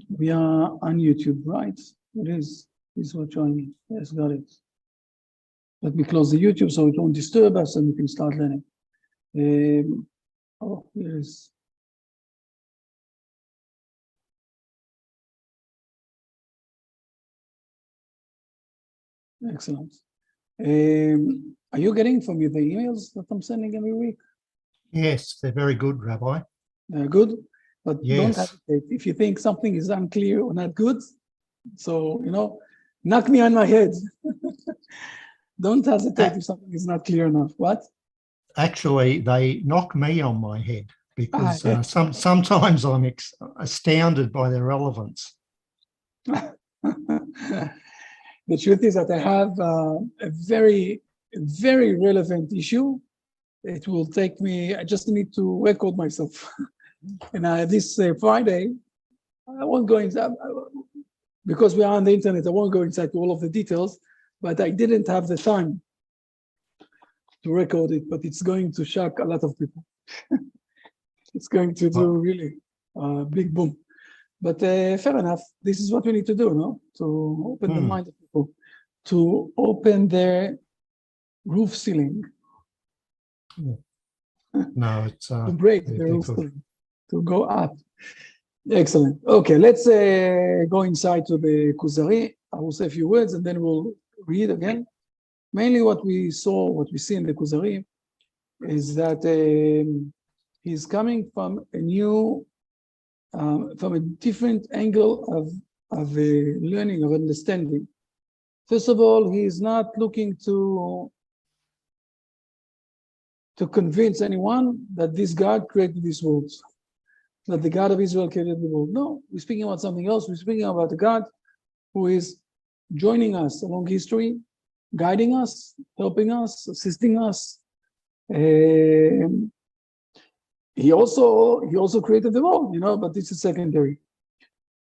We are on YouTube, right? It is. This is what showing me. Yes, got it. Let me close the YouTube so it won't disturb us and we can start learning. Oh, here is. Excellent. Are you getting from me the emails that I'm sending every week? Yes, they're very good, Rabbi. They're good, but don't Yes. hesitate. If you think something is unclear or not good, so, knock me on my head. Don't hesitate if something is not clear enough. What? Actually, they knock me on my head because yeah. sometimes I'm astounded by their relevance. The truth is that I have a very, very relevant issue. It will take me, I just need to record myself. And this Friday, I won't go inside, because we are on the internet, I won't go inside to all of the details, but I didn't have the time to record it, but it's going to shock a lot of people. It's going to do really a big boom. But fair enough, this is what we need to do, no? To open the mind of people, to open their roof ceiling. No, it's to break the roof ceiling, to go up. Excellent. Okay, let's go inside to the Kuzari. I will say a few words and then we'll read again. Mainly what we see in the Kuzari is that he's coming from a new, from a different angle of learning, of understanding. First of all, he is not looking to convince anyone that this God created this world, that the God of Israel created the world. No, we're speaking about something else. We're speaking about a God who is joining us along history, guiding us, helping us, assisting us. He also created the world, but this is secondary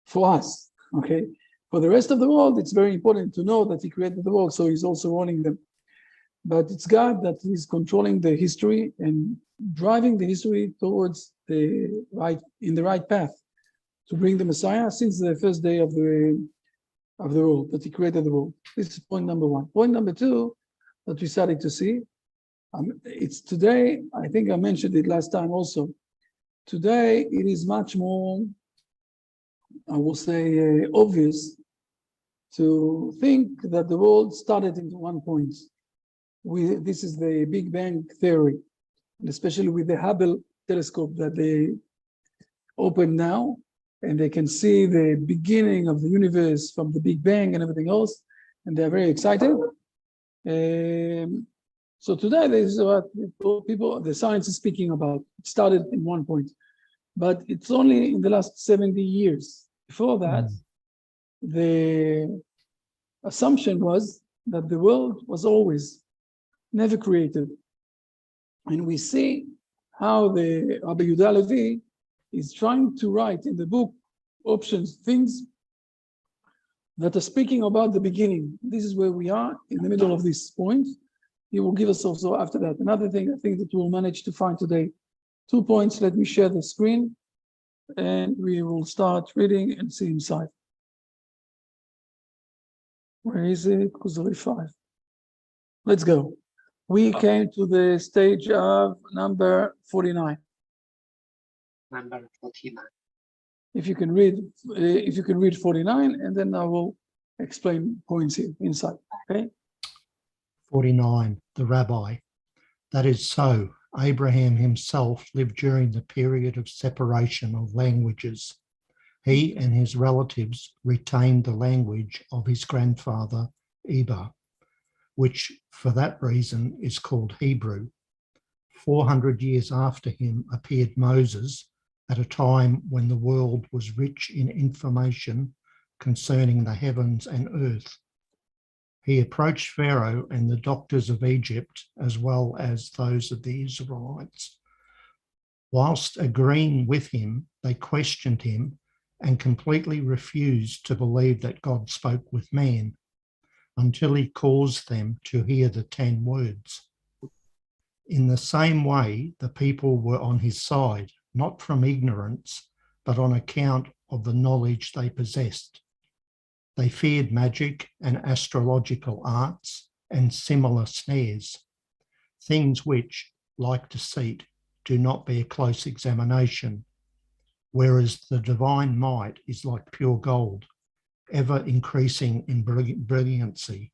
for us, okay? For the rest of the world, it's very important to know that he created the world, so he's also running them. But it's God that is controlling the history and driving the history towards in the right path to bring the Messiah since the first day of the world, that he created the world. This is point number one. Point number two that we started to see, it's today, I think I mentioned it last time also, today it is much more, I will say, obvious to think that the world started into one point. This is the Big Bang theory, and especially with the Hubble telescope that they open now, and they can see the beginning of the universe from the Big Bang and everything else, and they're very excited. So today, this is what the science is speaking about. It started in one point, but it's only in the last 70 years. Before that, the assumption was that the world was always never created. And we see how the Rabbi Yehuda Levi is trying to write in the book options, things that are speaking about the beginning. This is where we are in the middle of this point. He will give us also after that. Another thing I think that we'll manage to find today, 2 points. Let me share the screen and we will start reading and see inside. Where is it? Kuzari 5. Let's go. We came to the stage of number 49. Number 49. If you can read 49, and then I will explain points here inside. Okay. 49. The Rabbi. That is so. Abraham himself lived during the period of separation of languages. He and his relatives retained the language of his grandfather, Eber, which for that reason is called Hebrew. 400 years after him appeared Moses at a time when the world was rich in information concerning the heavens and earth. He approached Pharaoh and the doctors of Egypt, as well as those of the Israelites. Whilst agreeing with him, they questioned him and completely refused to believe that God spoke with man, until he caused them to hear the 10 words. In the same way, the people were on his side, not from ignorance, but on account of the knowledge they possessed. They feared magic and astrological arts and similar snares, things which, like deceit, do not bear close examination, whereas the divine might is like pure gold, ever increasing in brilliancy.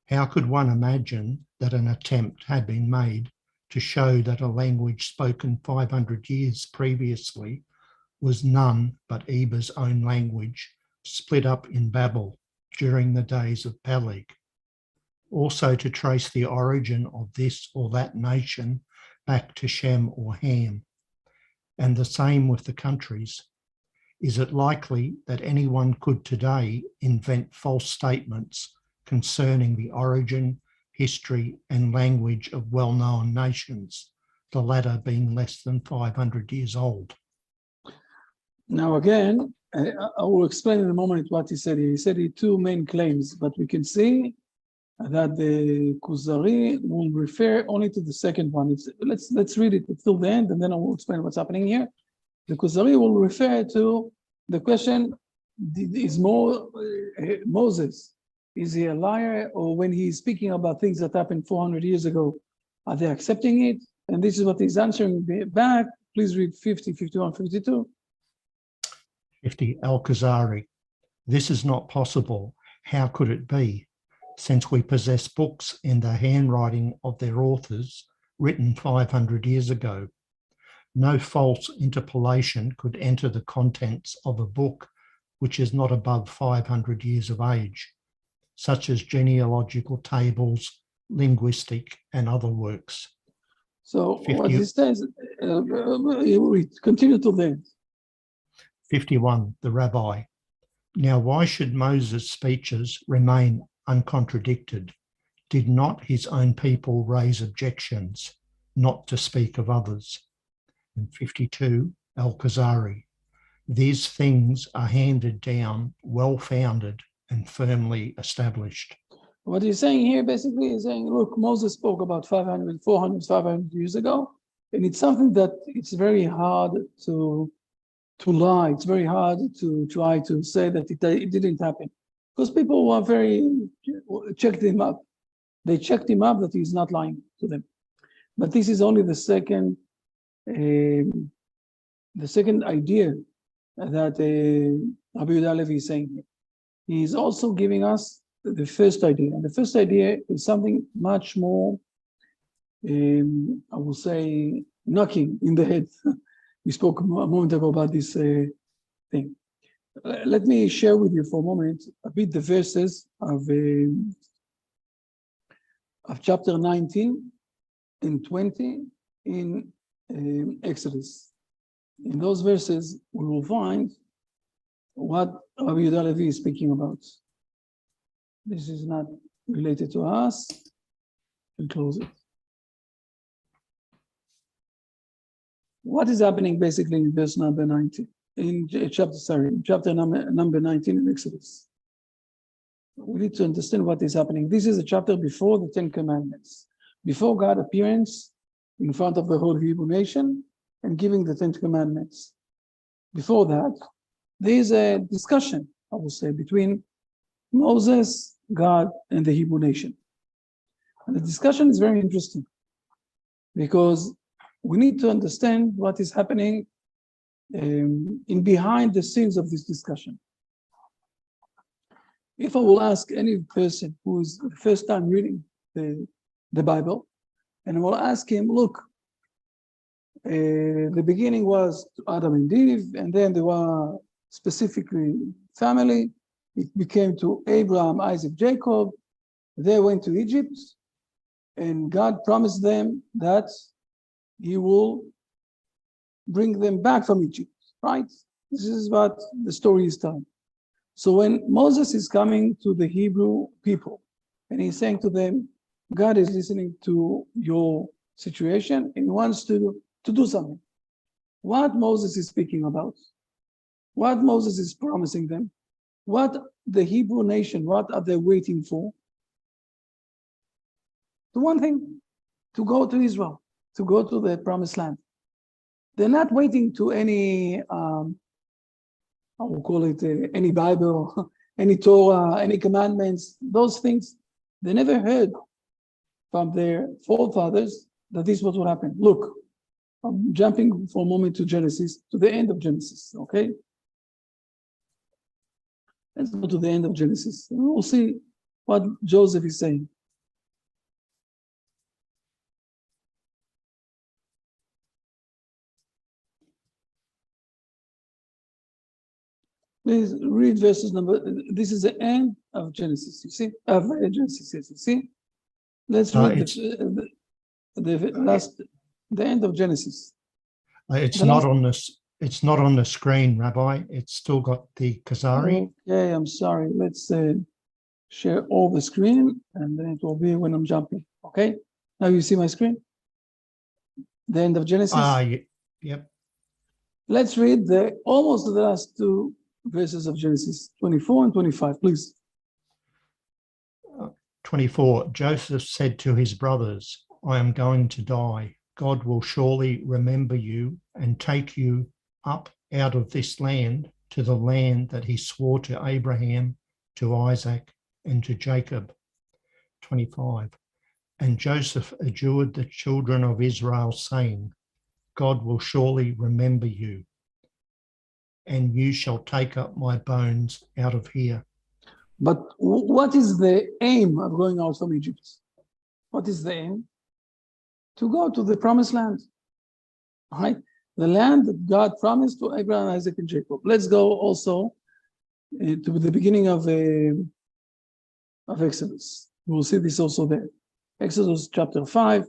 How could one imagine that an attempt had been made to show that a language spoken 500 years previously was none but Eber's own language, split up in Babel during the days of Peleg? Also to trace the origin of this or that nation back to Shem or Ham. And the same with the countries. Is it likely that anyone could today invent false statements concerning the origin, history, and language of well-known nations, the latter being less than 500 years old? Now again, I will explain in a moment what he said. He said he two main claims, but we can see that the Kuzari will refer only to the second one. Let's read it till the end, and then I will explain what's happening here. The Kuzari will refer to the question: is Moses, is he a liar, or when he's speaking about things that happened 400 years ago, are they accepting it? And this is what he's answering back. Please read 50, 51, 52. 50, Al-Kuzari. This is not possible. How could it be? Since we possess books in the handwriting of their authors written 500 years ago. No false interpolation could enter the contents of a book which is not above 500 years of age, such as genealogical tables, linguistic, and other works. So 50, what he says, continue to the end. 51, the Rabbi. Now, why should Moses' speeches remain uncontradicted? Did not his own people raise objections, not to speak of others? And 52, Al-Kuzari. These things are handed down, well-founded and firmly established. What he's saying here basically is saying, look, Moses spoke about 500, 400, 500 years ago, and it's something that it's very hard to lie. It's very hard to try to say that it didn't happen. Because people were checked him up. They checked him up that he's not lying to them. But this is only the second idea that Rabbi Yehuda Levi is saying here. He is also giving us the first idea. And the first idea is something much more, I will say, knocking in the head. We spoke a moment ago about this thing. Let me share with you for a moment a bit the verses of chapter 19 and 20 in Exodus. In those verses, we will find what Rabbi Yehuda Levi is speaking about. This is not related to us. We'll close it. What is happening basically in verse number 19? Chapter number 19 in Exodus. We need to understand what is happening. This is a chapter before the Ten Commandments, before God's appearance in front of the whole Hebrew nation and giving the Ten Commandments. Before that, there is a discussion, I will say, between Moses, God, and the Hebrew nation. And the discussion is very interesting because we need to understand what is happening in behind the scenes of this discussion. If I will ask any person who is the first time reading the Bible, and I will ask him, look, the beginning was Adam and Eve, and then there were specifically family. It became to Abraham, Isaac, Jacob. They went to Egypt, and God promised them that He will bring them back from Egypt, right? This is what the story is telling. So when Moses is coming to the Hebrew people, and he's saying to them, God is listening to your situation and wants to do something. What Moses is speaking about, what Moses is promising them, what the Hebrew nation, what are they waiting for? The one thing, to go to Israel, to go to the promised land. They're not waiting to any I will call it any Bible, any Torah, any commandments, those things, they never heard from their forefathers that this was what happened. Look, I'm jumping for a moment to Genesis, to the end of Genesis, okay? Let's go to the end of Genesis. And we'll see what Joseph is saying. Please read verses number, this is the end of Genesis, you see? Of Genesis, yes, you see? Let's read the last, the end of Genesis. It's not on this. It's not on the screen, Rabbi. It's still got the Kuzari. Okay, I'm sorry. Let's share all the screen, and then it will be when I'm jumping. Okay. Now you see my screen. The end of Genesis. Yep. Let's read almost the last two verses of Genesis 24 and 25, please. 24. Joseph said to his brothers, I am going to die. God will surely remember you and take you up out of this land to the land that he swore to Abraham, to Isaac, and to Jacob. 25. And Joseph adjured the children of Israel, saying, God will surely remember you, and you shall take up my bones out of here. But what is the aim of going out from Egypt? What is the aim? To go to the promised land, right? The land that God promised to Abraham, Isaac, and Jacob. Let's go also to the beginning of Exodus. We'll see this also there. Exodus chapter 5.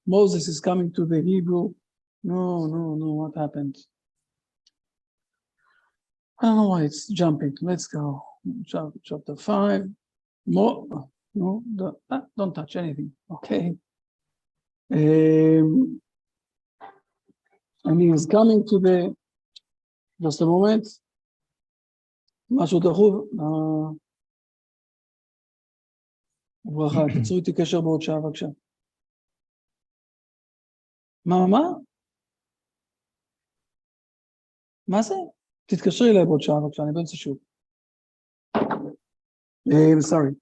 Moses is coming to the Hebrew. No, what happened? I don't know why it's jumping. Let's go. Chapter 5. More. No, don't touch anything. Okay. And he is coming to the, just a moment, משהו דחוף, ברכה, תצרו איתי קשר בעוד שעה בבקשה. מה זה? תתקשרי אליי בעוד שעה בבקשה, אני באמצע שוב. Sorry.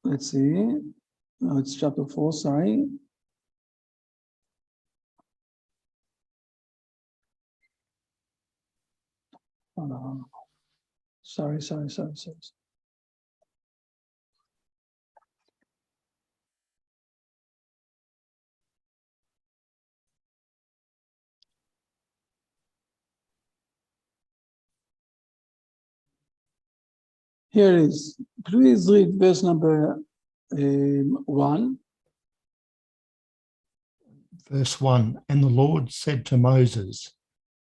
Let's see. No, it's chapter 4, sorry. Oh, no. Sorry. Here it is. Please read verse number 1. Verse 1. And the Lord said to Moses,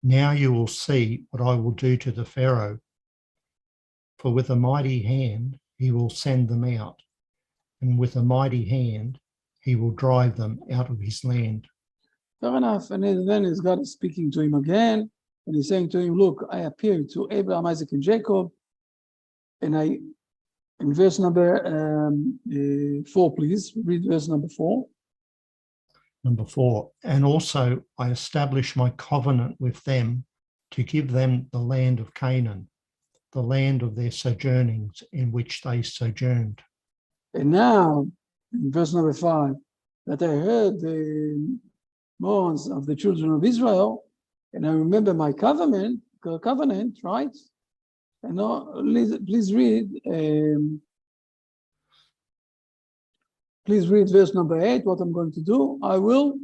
now you will see what I will do to the Pharaoh, for with a mighty hand he will send them out, and with a mighty hand he will drive them out of his land. Fair enough. And then God is speaking to him again, and he's saying to him, look, I appeared to Abraham, Isaac, and Jacob, and in verse number 4, please, read verse number 4. Number 4, and also I establish my covenant with them to give them the land of Canaan, the land of their sojournings in which they sojourned. And now, in verse number 5, that I heard the moans of the children of Israel, and I remember my covenant, right? And now, please read verse number 8, what I'm going to do. I will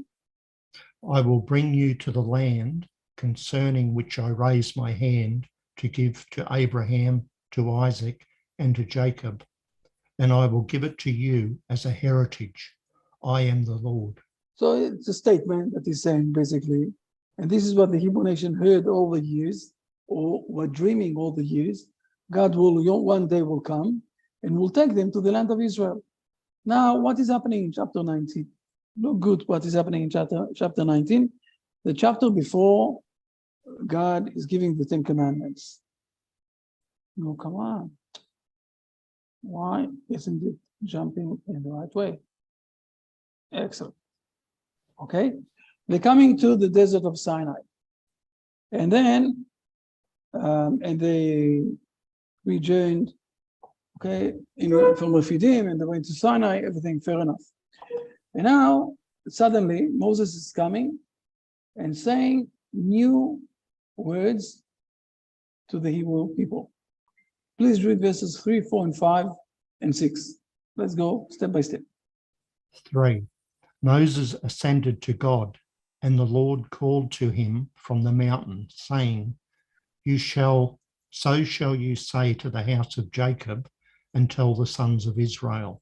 bring you to the land concerning which I raise my hand to give to Abraham, to Isaac, and to Jacob, and I will give it to you as a heritage. I am the Lord. So it's a statement that he's saying basically, and this is what the Hebrew nation heard all the years, or were dreaming all the years. God will one day will come and will take them to the land of Israel. Now, what is happening in chapter 19? Look good what is happening in chapter 19. The chapter before, God is giving the 10 commandments. No, come on. Why isn't it jumping in the right way? Excellent. Okay. They're coming to the desert of Sinai. And then, and they rejoined, okay, from Refidim, and they went to Sinai, everything fair enough. And now, suddenly, Moses is coming and saying new words to the Hebrew people. Please read verses 3, 4, and 5, and 6. Let's go step by step. 3. Moses ascended to God, and the Lord called to him from the mountain, saying, so shall you say to the house of Jacob, and tell the sons of Israel.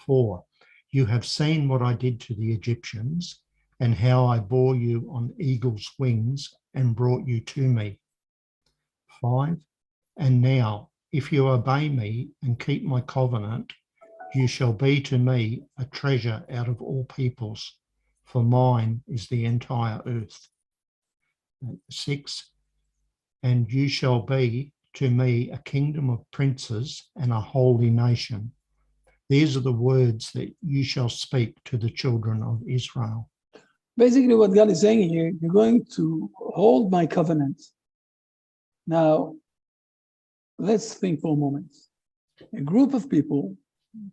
4. You have seen what I did to the Egyptians, and how I bore you on eagle's wings and brought you to me. 5. And now, if you obey me and keep my covenant, you shall be to me a treasure out of all peoples, for mine is the entire earth. 6. And you shall be to me a kingdom of princes and a holy nation. These are the words that you shall speak to the children of Israel. Basically, what God is saying here, you're going to hold my covenant. Now, let's think for a moment. A group of people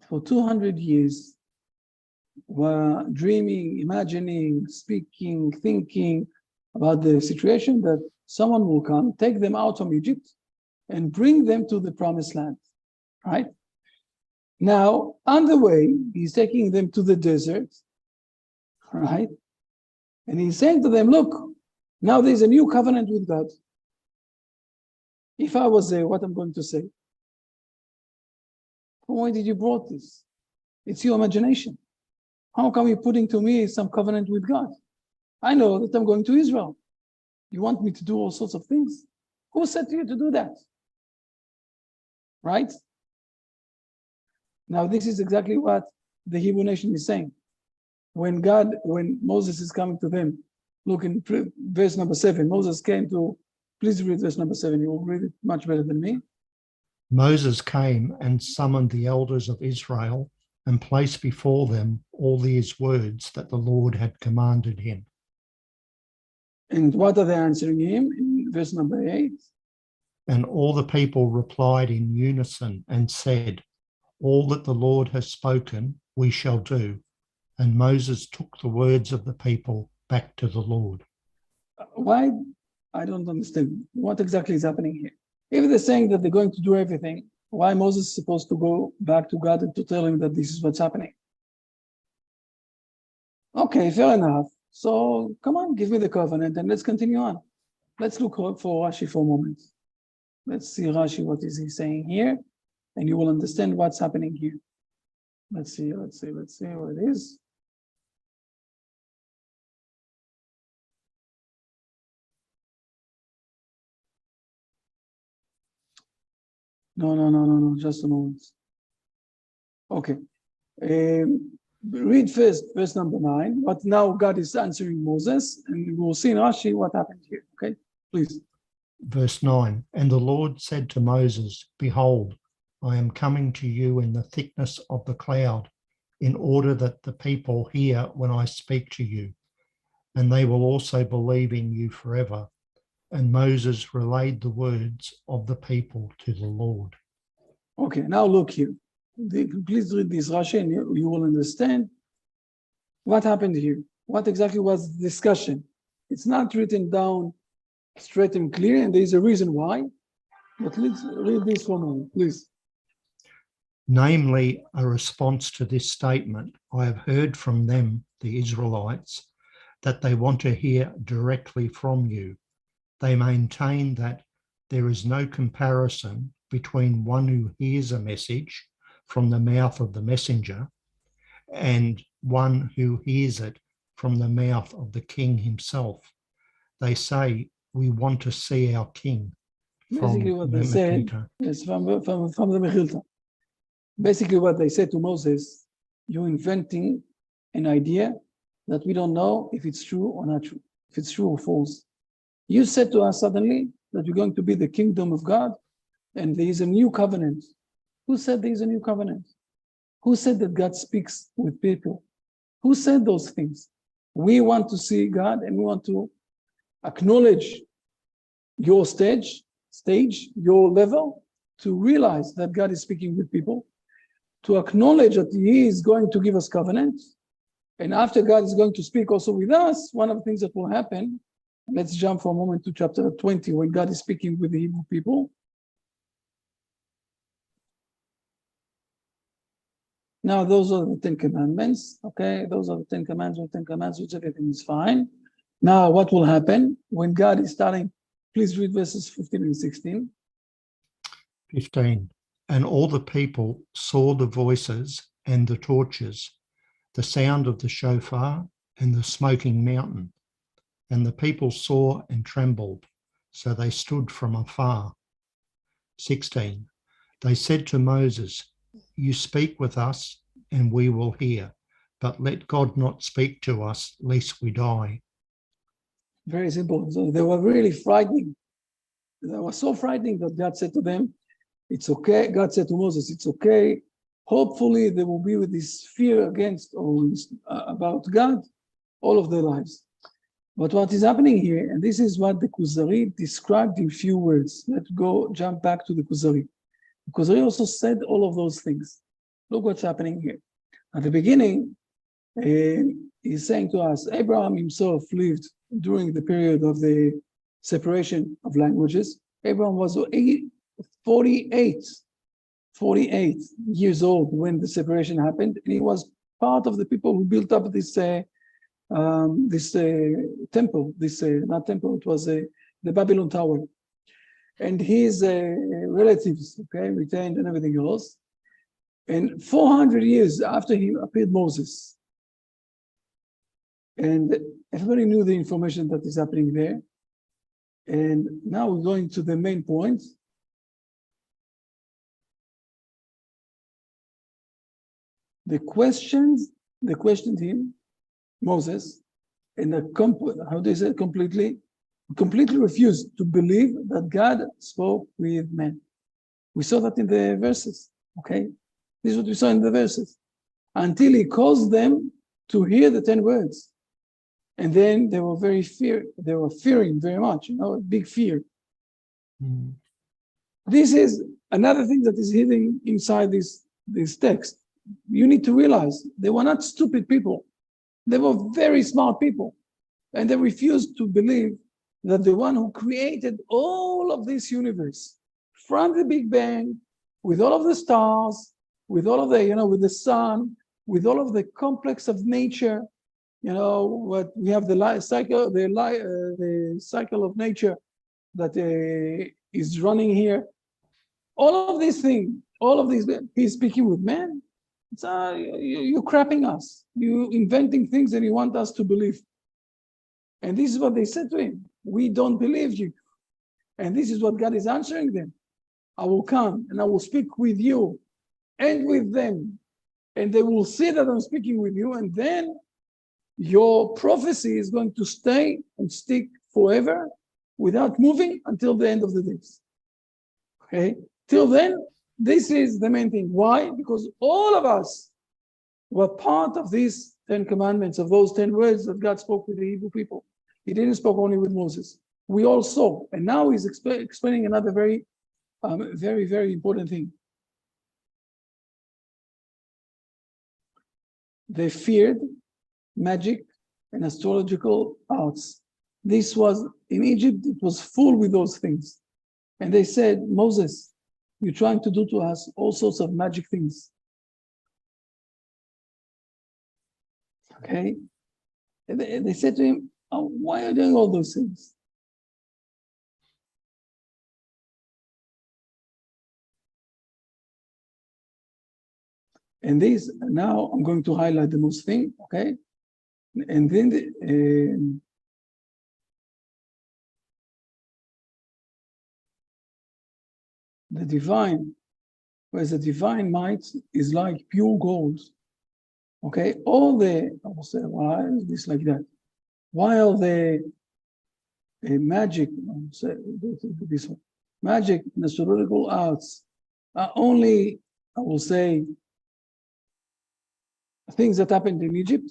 for 200 years were dreaming, imagining, speaking, thinking about the situation that someone will come, take them out from Egypt, and bring them to the promised land, right? Now, on the way, he's taking them to the desert, right? And he's saying to them, look, now there's a new covenant with God. If I was there, what I'm going to say? Why did you brought this? It's your imagination. How come you're putting to me some covenant with God? I know that I'm going to Israel. You want me to do all sorts of things? Who said to you to do that? Right? Now, this is exactly what the Hebrew nation is saying. When Moses is coming to them, look in verse number 7, Moses came to, please read verse number 7, you will read it much better than me. Moses came and summoned the elders of Israel and placed before them all these words that the Lord had commanded him. And what are they answering him in verse number 8? And all the people replied in unison and said, all that the Lord has spoken, we shall do. And Moses took the words of the people back to the Lord. Why? I don't understand. What exactly is happening here? If they're saying that they're going to do everything, why Moses is supposed to go back to God and to tell him that this is what's happening? Okay, fair enough. So come on, give me the covenant and let's continue on. Let's look for Rashi for a moment. Let's see Rashi, what is he saying here? And you will understand what's happening here. Let's see what it is. No, just a moment. Okay. Read first verse number 9, but now God is answering Moses, and we'll see in Rashi what happened here. Okay, please. Verse 9, and the Lord said to Moses, behold, I am coming to you in the thickness of the cloud, in order that the people hear when I speak to you, and they will also believe in you forever. And Moses relayed the words of the people to the Lord. Okay, now look here. Please read this Rashi and you will understand what happened here. What exactly was the discussion? It's not written down straight and clear, and there is a reason why. But let's read this for a moment, please. Namely, a response to this statement, I have heard from them, the Israelites, that they want to hear directly from you. They maintain that there is no comparison between one who hears a message from the mouth of the messenger and one who hears it from the mouth of the king himself. They say, we want to see our king. Basically what they said is from the Mechilta. Basically what they said to Moses, you're inventing an idea that we don't know if it's true or not true, if it's true or false. You said to us suddenly that we're going to be the kingdom of God and there is a new covenant. Who said there is a new covenant? Who said that God speaks with people? Who said those things? We want to see God and we want to acknowledge your stage, your level, to realize that God is speaking with people, to acknowledge that He is going to give us covenant. And after God is going to speak also with us, one of the things that will happen, let's jump for a moment to chapter 20, when God is speaking with the Hebrew people. Now, those are the 10 commandments, okay? Those are the 10 commandments, which everything is fine. Now, what will happen when God is starting? Please read verses 15 and 16. 15. And all the people saw the voices and the torches, the sound of the shofar and the smoking mountain. And the people saw and trembled, so they stood from afar. 16. They said to Moses, you speak with us and we will hear, but let God not speak to us lest we die. Very simple. So they were really frightening. They were so frightening that God said to them, it's okay. God said to Moses, it's okay. Hopefully they will be with this fear against or about God all of their lives. But what is happening here, and this is what the Kuzari described in few words. Let's jump back to the Kuzari. The Kuzari also said all of those things. Look what's happening here. At the beginning, he's saying to us, Abraham himself lived during the period of the separation of languages. Abraham was 48 years old when the separation happened, and he was part of the people who built up this temple. Not temple, it was the Babylon Tower. And his relatives, retained and everything else. And 400 years after he appeared Moses. And everybody knew the information that is happening there. And now we're going to the main point. They questioned him, Moses, and completely refused to believe that God spoke with men. We saw that in the verses, okay? This is what we saw in the verses. Until he caused them to hear the 10 words. And then they were fearing very much, big fear. Mm. This is another thing that is hidden inside this text. You need to realize they were not stupid people. They were very smart people. And they refused to believe that the one who created all of this universe, from the Big Bang, with all of the stars, with all of the, with the sun, with all of the complex of nature, what we have the cycle of nature that is running here. All of these things, he's speaking with man. You're crapping us. You're inventing things and you want us to believe. And this is what they said to him. We don't believe you. And this is what God is answering them. I will come and I will speak with you and with them. And they will see that I'm speaking with you. And then your prophecy is going to stay and stick forever without moving until the end of the days. Okay? Till then, this is the main thing. Why? Because all of us were part of these 10 commandments, of those 10 words that God spoke with the Hebrew people. He didn't speak only with Moses. We all saw. And now he's explaining another very, very important thing. They feared magic and astrological arts. This was, in Egypt, it was full with those things. And they said, Moses, you're trying to do to us all sorts of magic things. Okay? And they said to him, why are you doing all those things? And this, now I'm going to highlight the most thing, okay? And then the divine, whereas the divine might is like pure gold. Okay, I will say, why is this like that? While the magic, this one, magic and astrological arts are only, I will say, things that happened in Egypt.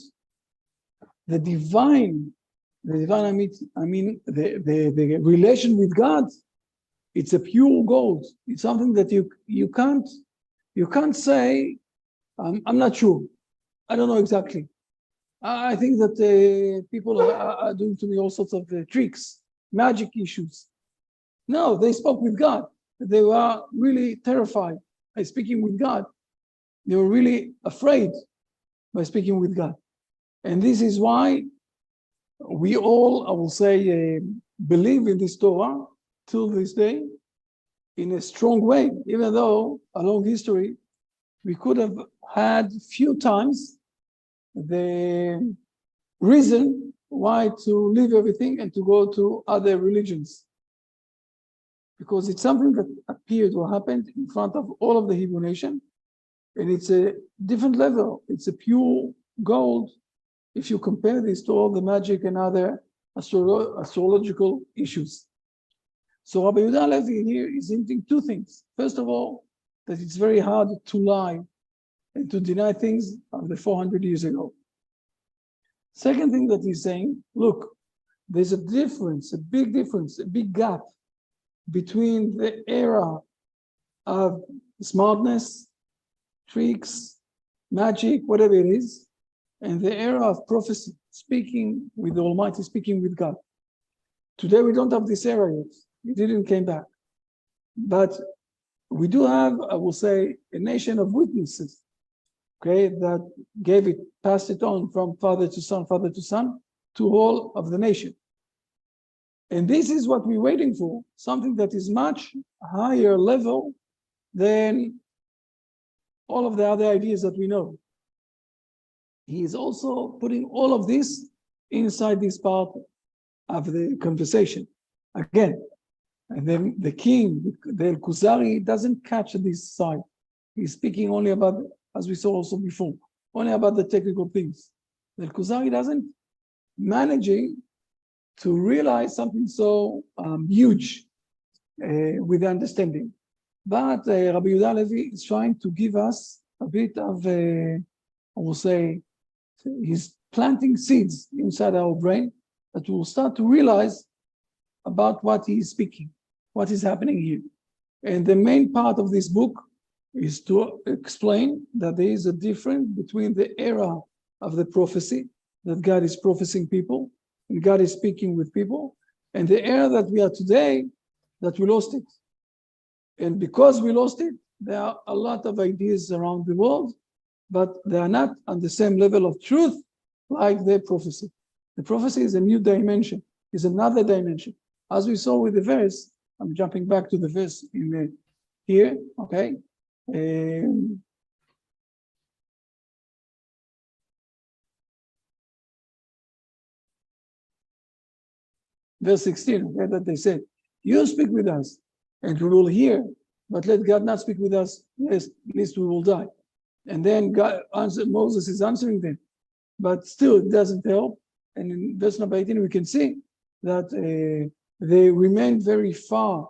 The divine The divine, I mean the relation with God, it's a pure gold. It's something that you can't say, I'm not sure. I don't know exactly. I think that people are doing to me all sorts of tricks, magic issues. No, they spoke with God. They were really terrified by speaking with God. They were really afraid by speaking with God. And this is why we all, I will say, believe in this Torah till this day in a strong way, even though along history, we could have had few times the reason why to leave everything and to go to other religions. Because it's something that appeared or happened in front of all of the Hebrew nation, and it's a different level. It's a pure gold if you compare this to all the magic and other astrological issues. So Rabbi Yehuda Halevi here is hinting two things. First of all, that it's very hard to lie and to deny things of the 400 years ago. Second thing that he's saying, look, there's a difference, a big difference, a big gap between the era of smartness, tricks, magic, whatever it is, and the era of prophecy, speaking with the Almighty, speaking with God. Today we don't have this era yet. It didn't come back. But we do have, I will say, a nation of witnesses, okay, that gave it, passed it on from father to son, to all of the nation. And this is what we're waiting for, something that is much higher level than all of the other ideas that we know. He is also putting all of this inside this part of the conversation. Again, and then the king, the Kuzari, doesn't catch this side. He's speaking only about, as we saw also before, only about the technical things. The Kuzari doesn't managing to realize something so huge with understanding. But Rabbi Yehuda Halevi is trying to give us a bit of, I will say, he's planting seeds inside our brain that we'll start to realize about what he is speaking, what is happening here. And the main part of this book is to explain that there is a difference between the era of the prophecy, that God is prophesying people, and God is speaking with people, and the era that we are today, that we lost it. And because we lost it, there are a lot of ideas around the world, but they are not on the same level of truth like the prophecy. The prophecy is a new dimension, is another dimension. As we saw with the verse, I'm jumping back to the verse in here, okay? Verse 16, okay, that they said, you speak with us, and we will hear, but let God not speak with us, lest we will die. And then Moses is answering them, but still it doesn't help. And in verse number 18, we can see that they remained very far.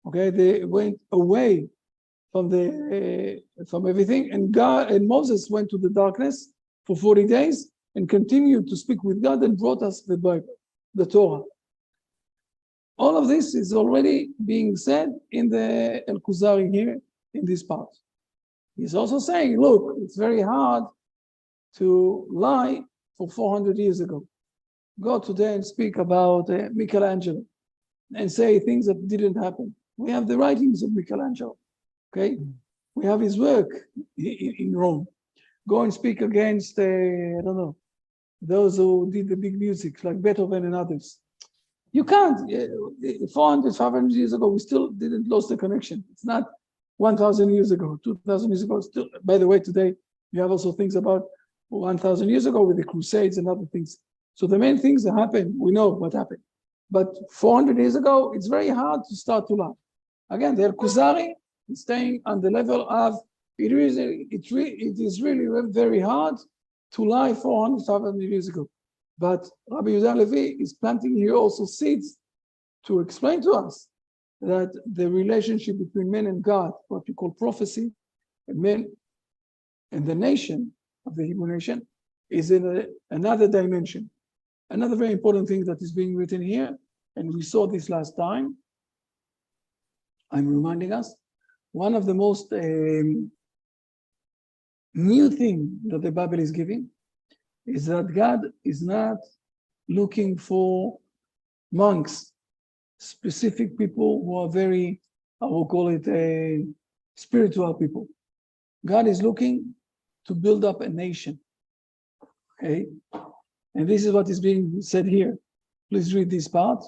Okay, they went away from from everything, and Moses went to the darkness for 40 days and continued to speak with God and brought us the Bible, the Torah. All of this is already being said in the El Kuzari here in this part. He's also saying, look, it's very hard to lie for 400 years ago. Go today and speak about Michelangelo and say things that didn't happen. We have the writings of Michelangelo, okay? We have his work in Rome. Go and speak against, I don't know, those who did the big music, like Beethoven and others. You can't. 400, 500 years ago, we still didn't lose the connection. It's not 1,000 years ago, 2,000 years ago. Still, by the way, today, you have also things about 1,000 years ago with the Crusades and other things. So the main things that happened, we know what happened. But 400 years ago, it's very hard to start to lie. Again, the Kuzari is staying on the level of, it is really very hard to lie 400, 500 years ago. But Rabbi Yehuda Halevi is planting here also seeds to explain to us that the relationship between men and God, what we call prophecy, and men and the nation of the Hebrew nation, is in another dimension. Another very important thing that is being written here, and we saw this last time, I'm reminding us, one of the most new thing that the Bible is giving is that God is not looking for monks, specific people who are very, I will call it a spiritual people. God is looking to build up a nation. Okay, and this is what is being said here. Please read this part.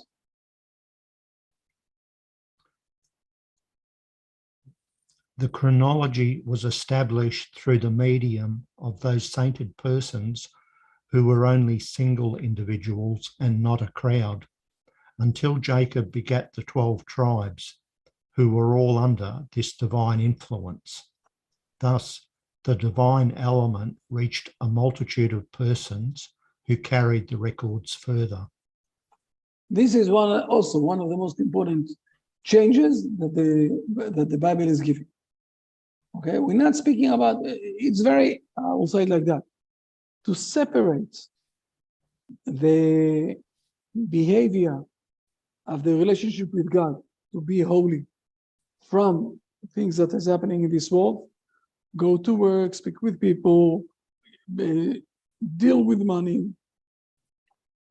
The chronology was established through the medium of those sainted persons who were only single individuals and not a crowd, until Jacob begat the 12 tribes, who were all under this divine influence. Thus, the divine element reached a multitude of persons who carried the records further. This is also one of the most important changes that the Bible is giving. Okay, we're not speaking about, it's very, I will say it like that, to separate the behavior of the relationship with God to be holy from things that is happening in this world. Go to work, speak with people, deal with money,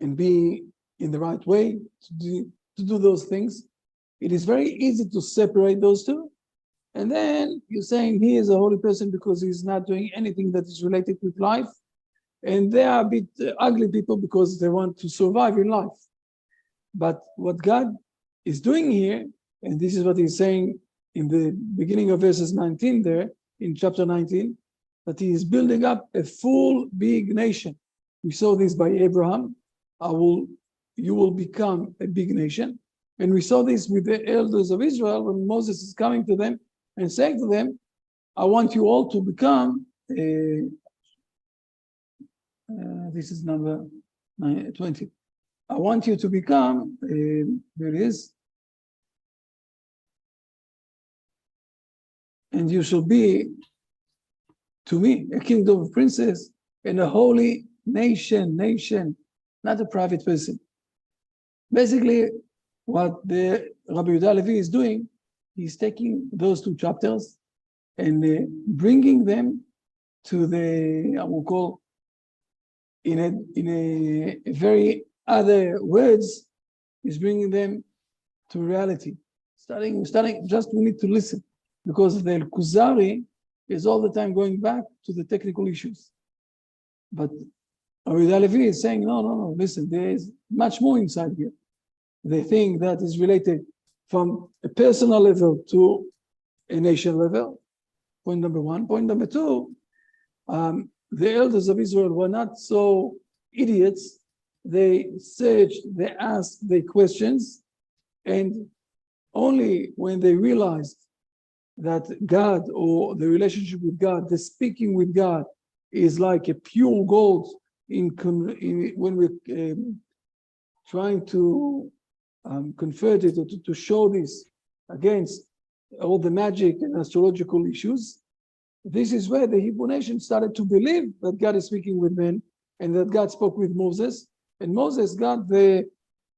and be in the right way to do those things. It is very easy to separate those two. And then you're saying he is a holy person because he's not doing anything that is related with life. And they are a bit ugly people because they want to survive in life. But what God is doing here, and this is what he's saying in the beginning of verses 19 there, in chapter 19, that he is building up a full big nation. We saw this by Abraham. You will become a big nation. And we saw this with the elders of Israel when Moses is coming to them and saying to them, I want you all to become, this is number 20. I want you to become, there it is, and you shall be to me a kingdom of princes and a holy nation, not a private person. Basically, what the Rabbi Yehuda Levi is doing, he's taking those two chapters and bringing them to the, I will call, in a very other words, he's bringing them to reality. Starting, just we need to listen, because the Kuzari is all the time going back to the technical issues. But Rabbi Yehuda Levi is saying, no, listen, there is much more inside here. The thing that is related from a personal level to a nation level, point number one. Point number two, the elders of Israel were not so idiots. They searched, they asked, they questions, and only when they realized that God, or the relationship with God, the speaking with God, is like a pure gold when we're trying to convert it, or to show this against all the magic and astrological issues. This is where the Hebrew nation started to believe that God is speaking with men, and that God spoke with Moses, and Moses got the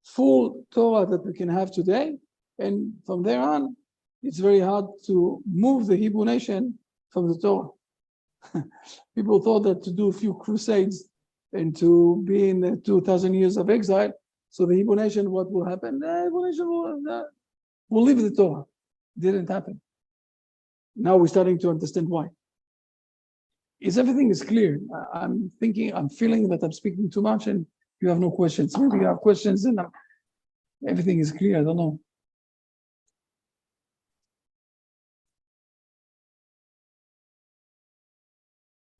full Torah that we can have today. And from there on, it's very hard to move the Hebrew nation from the Torah. People thought that to do a few crusades and to be in the 2,000 years of exile, so the Hebrew nation, what will happen? The Hebrew nation will leave the Torah. It didn't happen. Now we're starting to understand why. Everything is clear. I'm feeling that I'm speaking too much and you have no questions. Maybe you have questions and everything is clear. I don't know.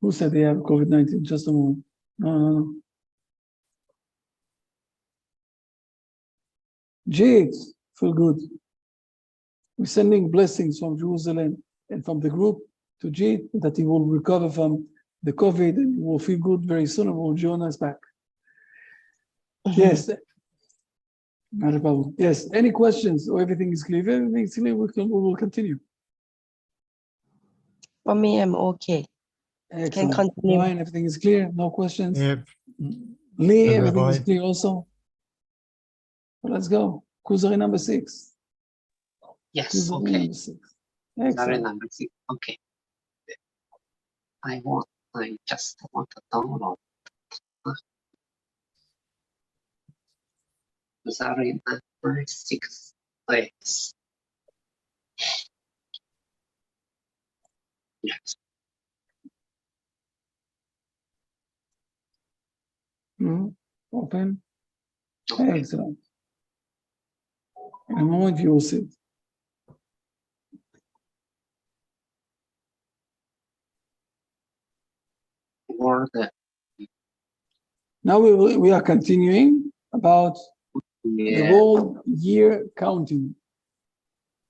Who said they have COVID-19? Just a moment. No. Jade, feel good. We're sending blessings from Jerusalem and from the group to Jade that he will recover from the COVID and he will feel good very soon and will join us back. Yes, not a problem. Yes, any questions or everything is clear? If everything is clear, we will continue. For me, I'm okay. Excellent. Can continue. Fine, everything is clear, no questions? Yeah, Lee, And everything is Rabbi? clear also? Well, let's go. Kuzari number 6. Yes, Kuzari okay. number 6. Kuzari Excellent. number 6. Okay. I just want to download Kuzari number 6. Yes. Yes. Open. Okay. Excellent. In a moment you will see it. Word. Now we are continuing about the Yeah. world year counting.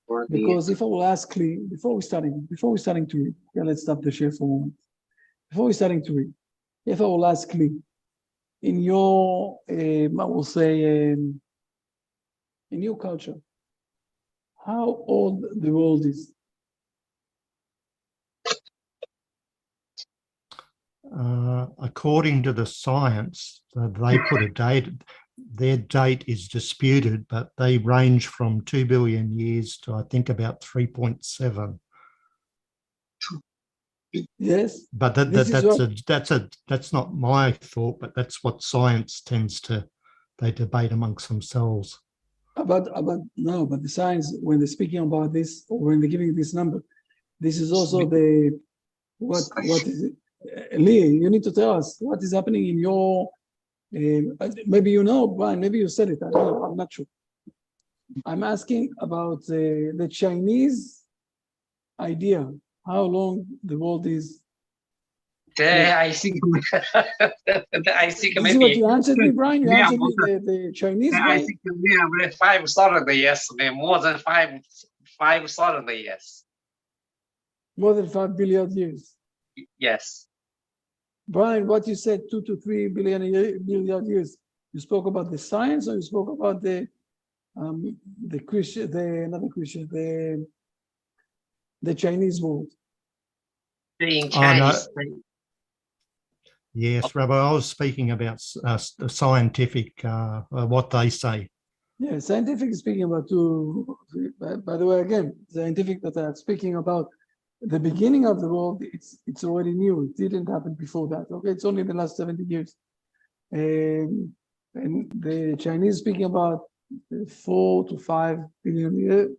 Word. Because if I will ask Lee, before we starting to read, yeah, let's stop the share for a moment. Before we starting to read, if I will ask Lee, in your, I will say, in your culture, how old the world is? According to the science, they put a date. Their date is disputed, but they range from 2 billion years to I think about 3.7. Yes. But that's not my thought, but that's what science tends to, they debate amongst themselves. But the science, when they're speaking about this, or when they're giving this number, this is also the what is it? Lee, you need to tell us what is happening in your. Maybe you know, Brian. Maybe you said it. I don't know. I'm not sure. I'm asking about the Chinese idea. How long the world is. I think This is what maybe you answered me, Brian. You Yeah, answered me the Chinese I way. think we have 5,000 years, more than 5,000 years. More than 5 billion years. Yes. Brian, what you said, 2 to 3 billion years. You spoke about the science, or you spoke about the Christian, not the Christian, the Chinese world. In Chinese. Yes, Rabbi, I was speaking about the scientific, what they say. Yeah, scientific is speaking about two. By the way, again, scientific that I'm speaking about the beginning of the world. It's already new. It didn't happen before that. Okay, it's only the last 70 years. And the Chinese speaking about 4 to 5 billion years.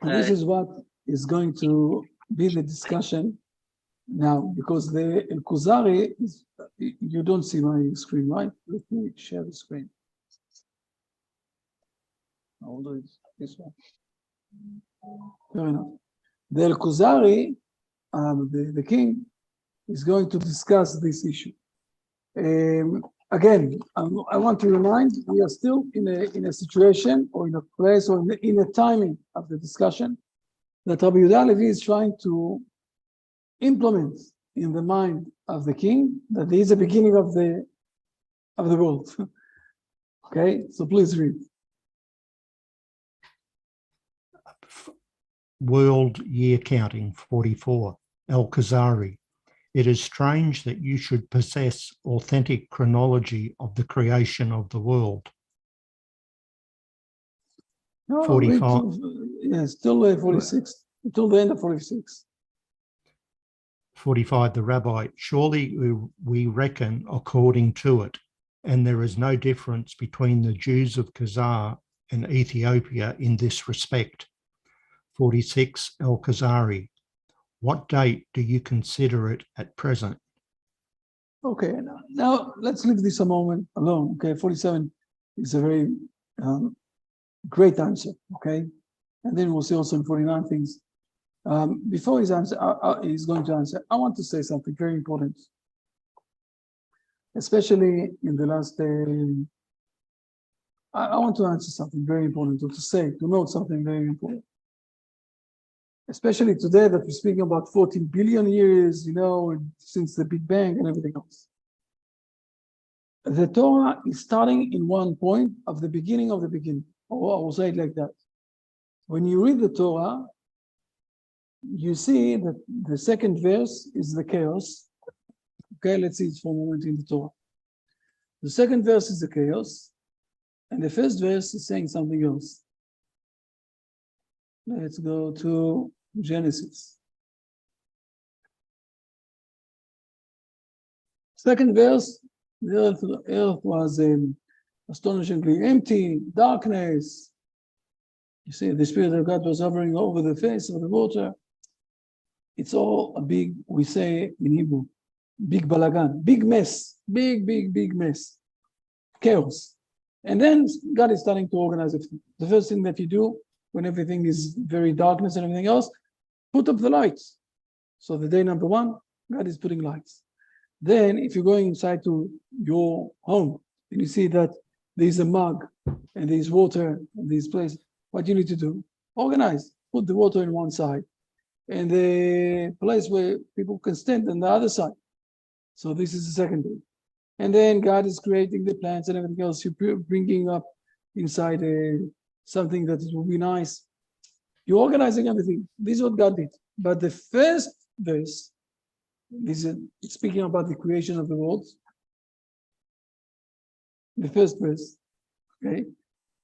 And this is what is going to be the discussion now, because the Kuzari is, you don't see my screen, right? Let me share the screen. I'll do it this one. Fair enough. The Kuzari, the king, is going to discuss this issue. Again, I want to remind, we are still in a situation, or in a place, or in a timing of the discussion that Rabbi Yehuda Levi is trying to implement in the mind of the king that there is a beginning of the world. Okay, so please read. World Year Counting 44, Kuzari. It is strange that you should possess authentic chronology of the creation of the world. No, 45. Yes, till 46, until the end of 46. 45, the Rabbi. Surely we reckon according to it, and there is no difference between the Jews of Kuzar and Ethiopia in this respect. 46, Kuzari. What date do you consider it at present? Okay, now let's leave this a moment alone. Okay, 47 is a very great answer. Okay, and then we'll see also in 49 things. Before he's going to answer, I want to say something very important, especially in the last. I want to answer something very important, or to note something very important. Especially today that we're speaking about 14 billion years, since the Big Bang and everything else. The Torah is starting in one point of the beginning of the beginning. Or I will say it like that. When you read the Torah, you see that the second verse is the chaos. Okay, let's see it for a moment in the Torah. The second verse is the chaos, and the first verse is saying something else. Let's go to Genesis. Second verse, the earth was astonishingly empty, darkness. You see, the Spirit of God was hovering over the face of the water. It's all a big, we say in Hebrew, big balagan, big mess, big mess, chaos. And then God is starting to organize everything. The first thing that you do when everything is very darkness and everything else, put up the lights. So the day number one, God is putting lights. Then if you're going inside to your home and you see that there's a mug and there's water in this place, what you need to do? Organize, put the water in one side and the place where people can stand on the other side. So this is the second thing. And then God is creating the plants and everything else. You're bringing up inside something that it will be nice. You're organizing everything. This is what God did. But the first verse, this is speaking about the creation of the world. The first verse, okay?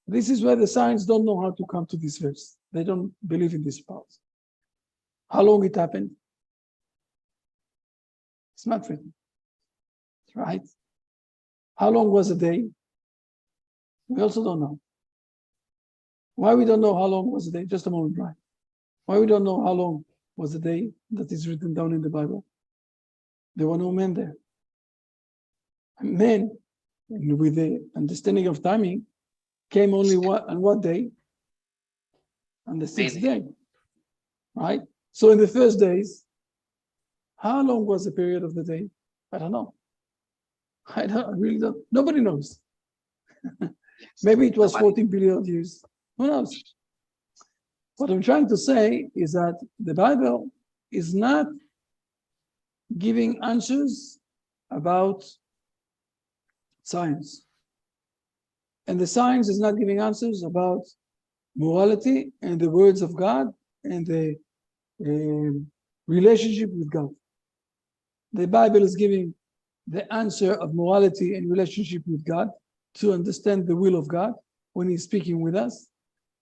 This is where the science don't know how to come to this verse. They don't believe in this part. How long it happened? It's not written, right? How long was a day? We also don't know. Why we don't know how long was a day? Just a moment, Brian. Why we don't know how long was the day that is written down in the Bible? There were no men there. And men, with the understanding of timing, came only on what day? On the sixth day, right? So in the first days, how long was the period of the day? I don't know. I really don't. Nobody knows. Maybe it was 14 billion years. Who knows? What I'm trying to say is that the Bible is not giving answers about science. And the science is not giving answers about morality and the words of God and the relationship with God. The Bible is giving the answer of morality and relationship with God to understand the will of God when He's speaking with us.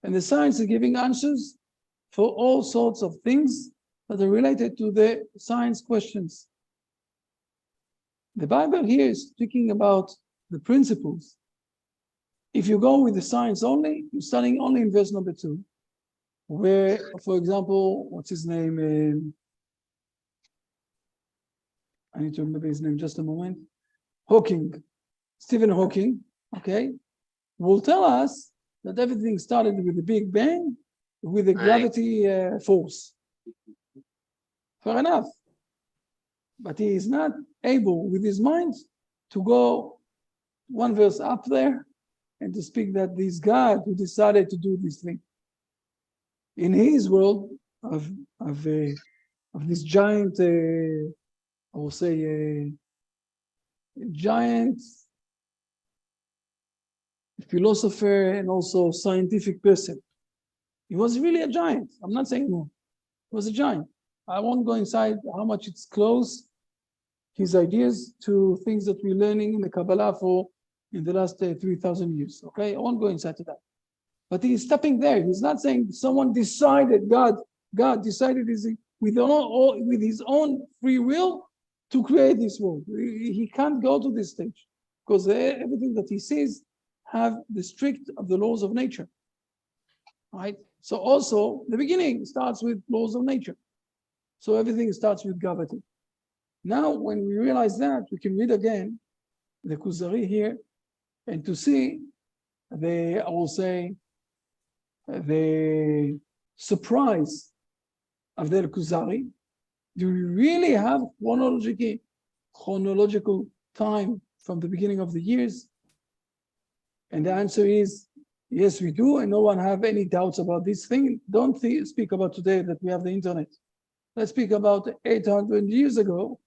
And the science is giving answers for all sorts of things that are related to the science questions. The Bible here is speaking about the principles. If you go with the science only, you're studying only in verse number 2, where, for example, what's his name? I need to remember his name just a moment. Stephen Hawking, okay, will tell us that everything started with the Big Bang, with the gravity force. Fair enough. But he is not able, with his mind, to go one verse up there and to speak that this God who decided to do this thing. In his world of this giant, I will say, giant philosopher and also scientific person. He was really a giant. I'm not saying no. He was a giant. I won't go inside how much it's close, his ideas, to things that we're learning in the Kabbalah in the last 3,000 years. Okay, I won't go inside to that. But he's stopping there. He's not saying someone decided, God decided with his own free will to create this world. He can't go to this stage because everything that he sees have the strict of the laws of nature, right? So also the beginning starts with laws of nature. So everything starts with gravity. Now, when we realize that, we can read again the Kuzari here and to see the surprise of the Kuzari. Do we really have chronological time from the beginning of the years? And the answer is, yes, we do, and no one have any doubts about this thing. Don't speak about today that we have the internet. Let's speak about 800 years ago,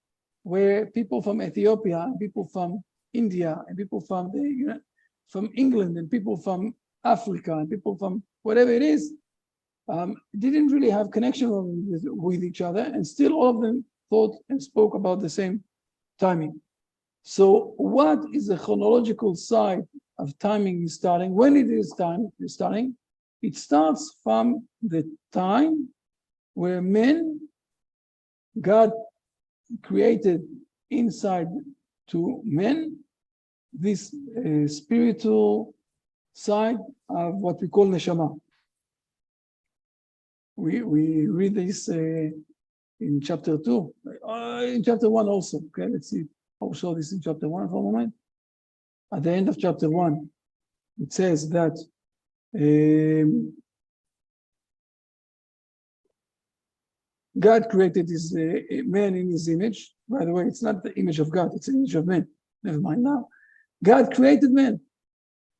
where people from Ethiopia, people from India, and people from England, and people from Africa, and people from whatever it is, didn't really have connection with each other, and still all of them thought and spoke about the same timing. So what is the chronological side of timing is starting? When it is starting, it starts from the time where God created inside to men this spiritual side of what we call neshama. We read this in chapter 2, in chapter 1 also. Okay, let's see. I'll show this in chapter 1 for a moment. At the end of chapter 1, it says that God created this man in his image. By the way, it's not the image of God, it's the image of man. Never mind now. God created man.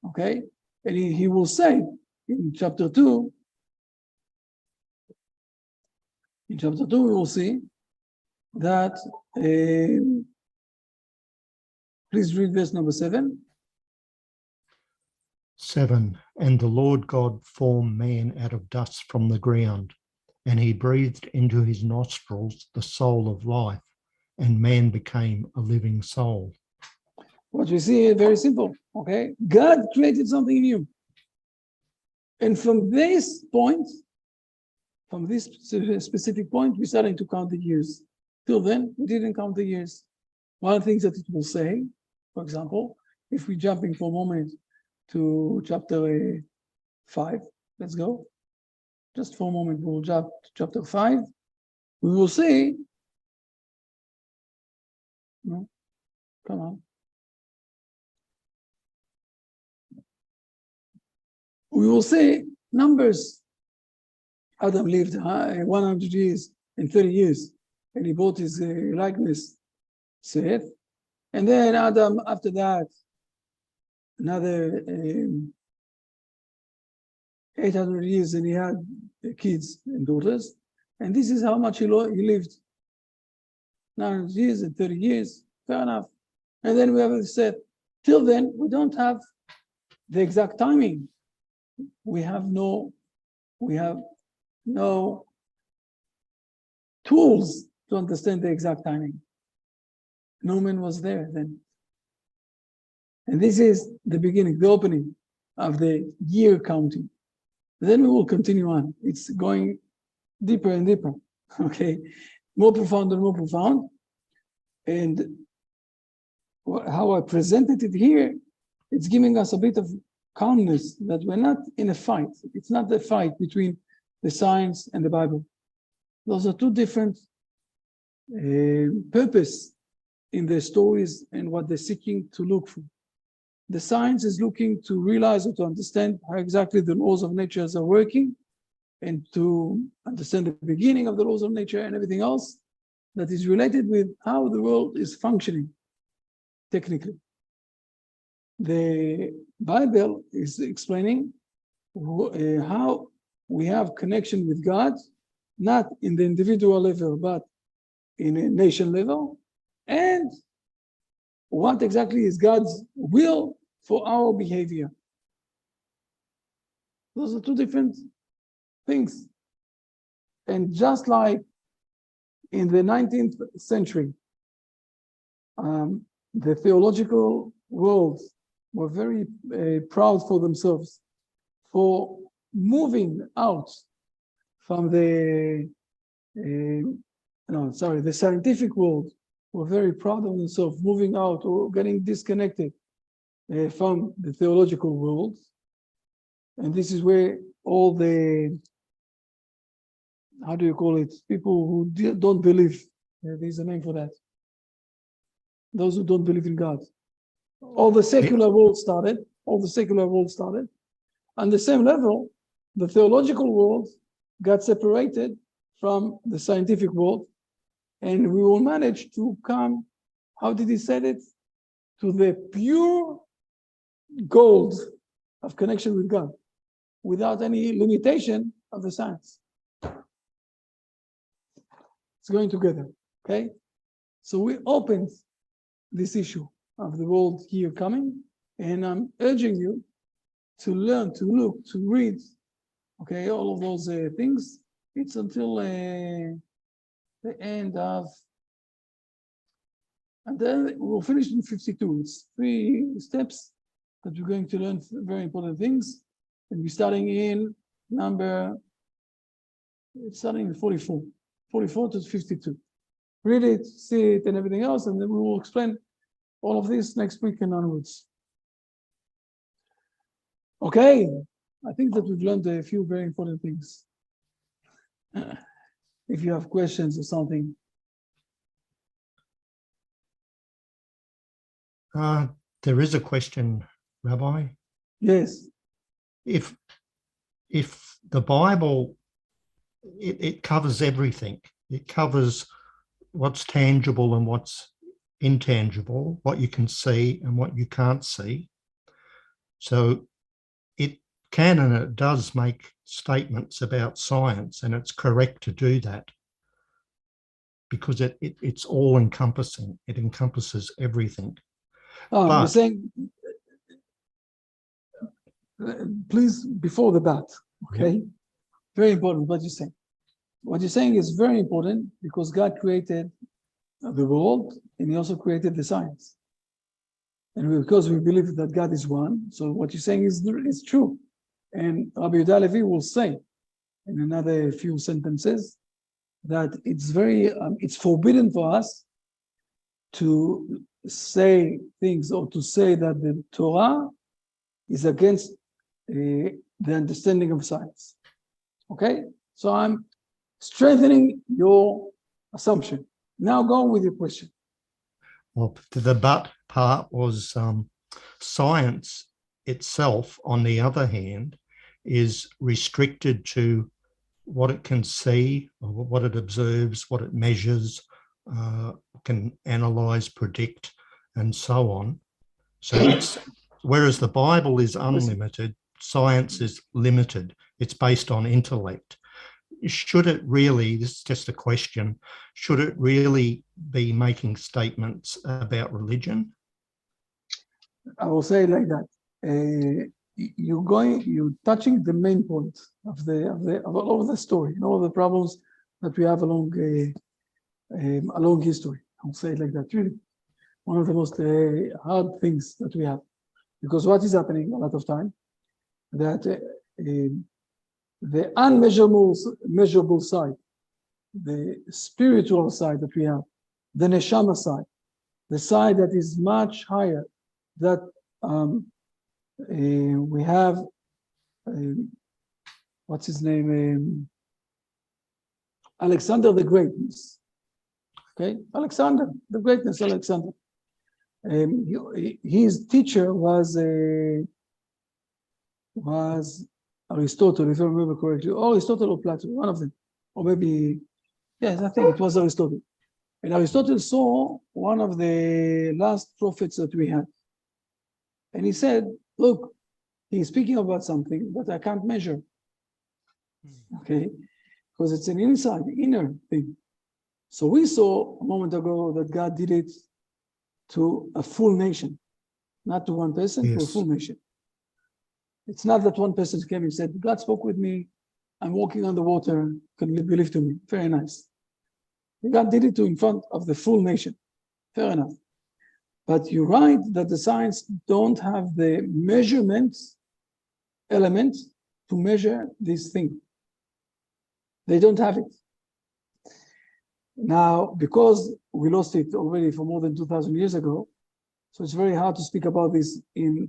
Okay? And he will say in chapter 2, we will see that, please read verse number 7. 7. And the Lord God formed man out of dust from the ground, and he breathed into his nostrils the soul of life, and man became a living soul. What we see is very simple, okay? God created something new. And from this point, from this specific point, we're starting to count the years. Till then, we didn't count the years. One of the things that it will say, for example, if we're jumping for a moment to chapter 5, let's go. Just for a moment, we'll jump to chapter 5. We will say, no, come on. We will say numbers. Adam lived 100 years and 30 years, and he brought his likeness, Seth. And then Adam, after that, another 800 years, and he had kids and daughters. And this is how much he lived. 900 years and 30 years, fair enough. And then we have Seth. Till then, we don't have the exact timing. We have no tools to understand the exact timing. No man was there then. And this is the beginning, the opening of the year counting. Then we will continue on. It's going deeper and deeper, okay? More profound and more profound. And how I presented it here, it's giving us a bit of calmness that we're not in a fight. It's not the fight between the science and the Bible. Those are two different purposes in their stories and what they're seeking to look for. The science is looking to realize or to understand how exactly the laws of nature are working and to understand the beginning of the laws of nature and everything else that is related with how the world is functioning technically. The Bible is explaining how we have connection with God, not in the individual level, but in a nation level, and what exactly is God's will for our behavior. Those are two different things. And just like in the 19th century, the theological world were very proud for themselves for moving out from the scientific world were very proud of themselves moving out or getting disconnected from the theological world. And this is where all the, how do you call it, people who don't believe, there's a name for that, those who don't believe in God. All the secular world started, On the same level, the theological world got separated from the scientific world, and we will manage to come, how did he say it? To the pure gold of connection with God, without any limitation of the science. It's going together, okay? So we opened this issue of the world here coming, and I'm urging you to learn, to look, to read, okay, all of those things. It's until the end of And then we'll finish in 52. It's 3 steps that we're going to learn very important things. And we're starting in starting in 44 to 52. Read it, see it, and everything else, and then we will explain all of this next week and onwards. Okay, I think that we've learned a few very important things. If you have questions or something. There is a question, Rabbi. Yes. If the Bible, it covers everything. It covers what's tangible and what's intangible, what you can see and what you can't see. So it can and it does make statements about science, and it's correct to do that because it's all encompassing. It encompasses everything. You're saying, please, before the bat, okay? Yeah. Very important what you're saying. What you're saying is very important because God created the world and he also created the science. And because we believe that God is one, so what you're saying is true. And Rabbi Yehuda Levi will say in another few sentences that it's forbidden for us to say things or to say that the Torah is against the understanding of science. Okay? So I'm strengthening your assumption. Now go on with your question. Well, the but part was science itself, on the other hand, is restricted to what it can see, or what it observes, what it measures, can analyze, predict, and so on. So whereas the Bible is unlimited, science is limited. It's based on intellect. Should it really, this is just a question, should it really be making statements about religion? I will say it like that. You're touching the main point of all of the story and all the problems that we have along history. I'll say it like that. Really, one of the most hard things that we have, because what is happening a lot of time that the unmeasurable side, the spiritual side that we have, the neshama side, the side that is much higher, that we have, what's his name? Alexander the Greatness. Okay, Alexander the Greatness, Alexander. His teacher was Aristotle, if I remember correctly, or Aristotle or Plato, one of them, or maybe, yes, I think it was Aristotle. And Aristotle saw one of the last prophets that we had. And he said, look, he's speaking about something that I can't measure. Okay, because it's an inner thing. So we saw a moment ago that God did it to a full nation, not to one person, yes, to a full nation. It's not that one person came and said, God spoke with me, I'm walking on the water, can you believe to me? Very nice. God did it in front of the full nation. Fair enough. But you're right that the science don't have the measurement element to measure this thing. They don't have it. Now, because we lost it already for more than 2,000 years ago, so it's very hard to speak about this in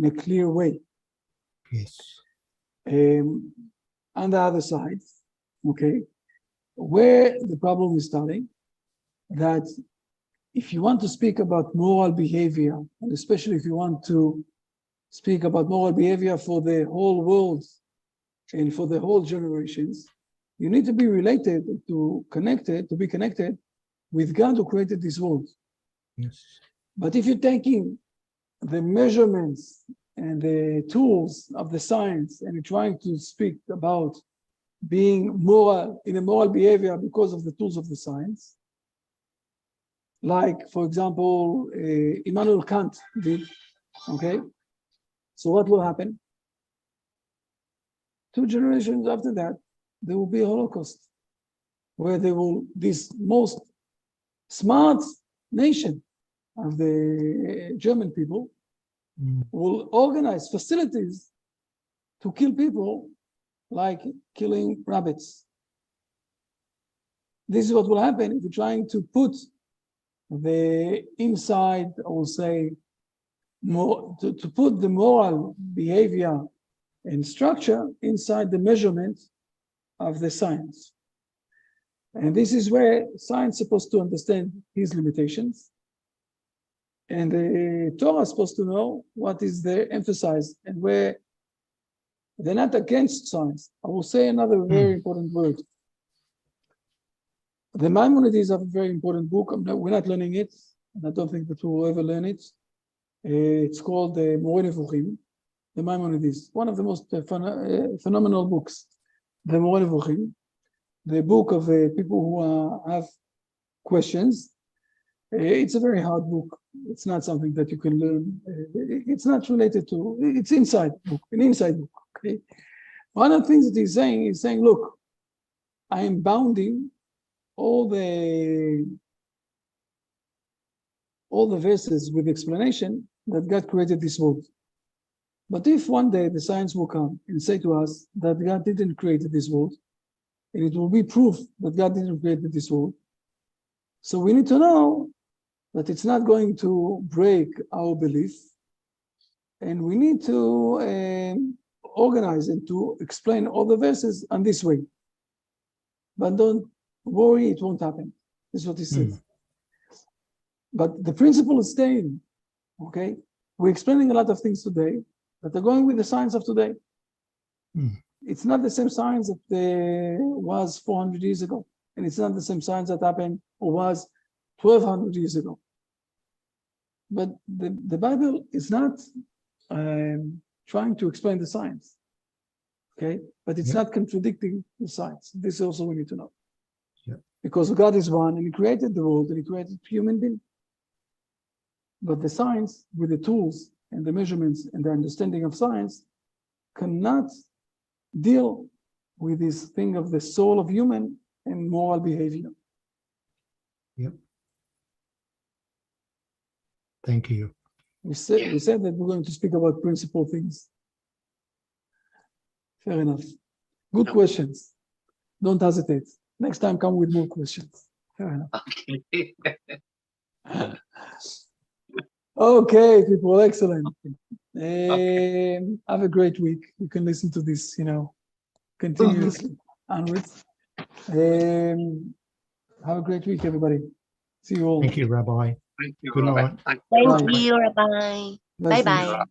a clear way. Yes. On the other side, okay, where the problem is starting, that if you want to speak about moral behavior, and especially if you want to speak about moral behavior for the whole world and for the whole generations, you need to be related, to be connected with God who created this world. Yes. But if you're taking the measurements and the tools of the science and you're trying to speak about being moral, in a moral behavior because of the tools of the science, like, for example, Immanuel Kant did, okay? So what will happen? 2 generations after that, there will be a Holocaust, where these most smart nation of the German people Mm. will organize facilities to kill people like killing rabbits. This is what will happen if you're trying to put the inside, I will say, more to put the moral behavior and structure inside the measurement of the science. And this is where science is supposed to understand his limitations. And the Torah is supposed to know what is there emphasized and where they're not against science. I will say another very important word. The Maimonides have a very important book. We're not learning it, and I don't think that we will ever learn it. It's called the Moreh Nevuchim, the Maimonides, one of the most phenomenal books. The Moreh Nevuchim, the book of people who have questions. It's a very hard book. It's not something that you can learn. It's not related to, it's inside book, an inside book, okay? One of the things that he's saying, look, I am bounding all the verses with explanation that God created this world. But if one day the science will come and say to us that God didn't create this world, and it will be proof that God didn't create this world, so we need to know that it's not going to break our belief, and we need to organize and to explain all the verses on this way. But don't worry, it won't happen. This is what he says. But the principle is staying, okay? We're explaining a lot of things today that are going with the science of today. It's not the same science that was 400 years ago, and it's not the same science that happened or was 1200 years ago. But the Bible is not trying to explain the science, okay? But it's not contradicting the science. This also we need to know. Because God is one, and He created the world, and He created human beings. But the science, with the tools and the measurements and the understanding of science, cannot deal with this thing of the soul of human and moral behavior. Thank you. We said that we're going to speak about principal things. Fair enough. Good questions. Don't hesitate. Next time, come with more questions. Fair enough. Okay. Okay, people, excellent. Okay. Have a great week. You can listen to this, continuously onwards. Have a great week, everybody. See you all. Thank you, Rabbi. Thank you, Good Rabbi. night. Thank you. Thank you, Rabbi. Blessings. Bye-bye.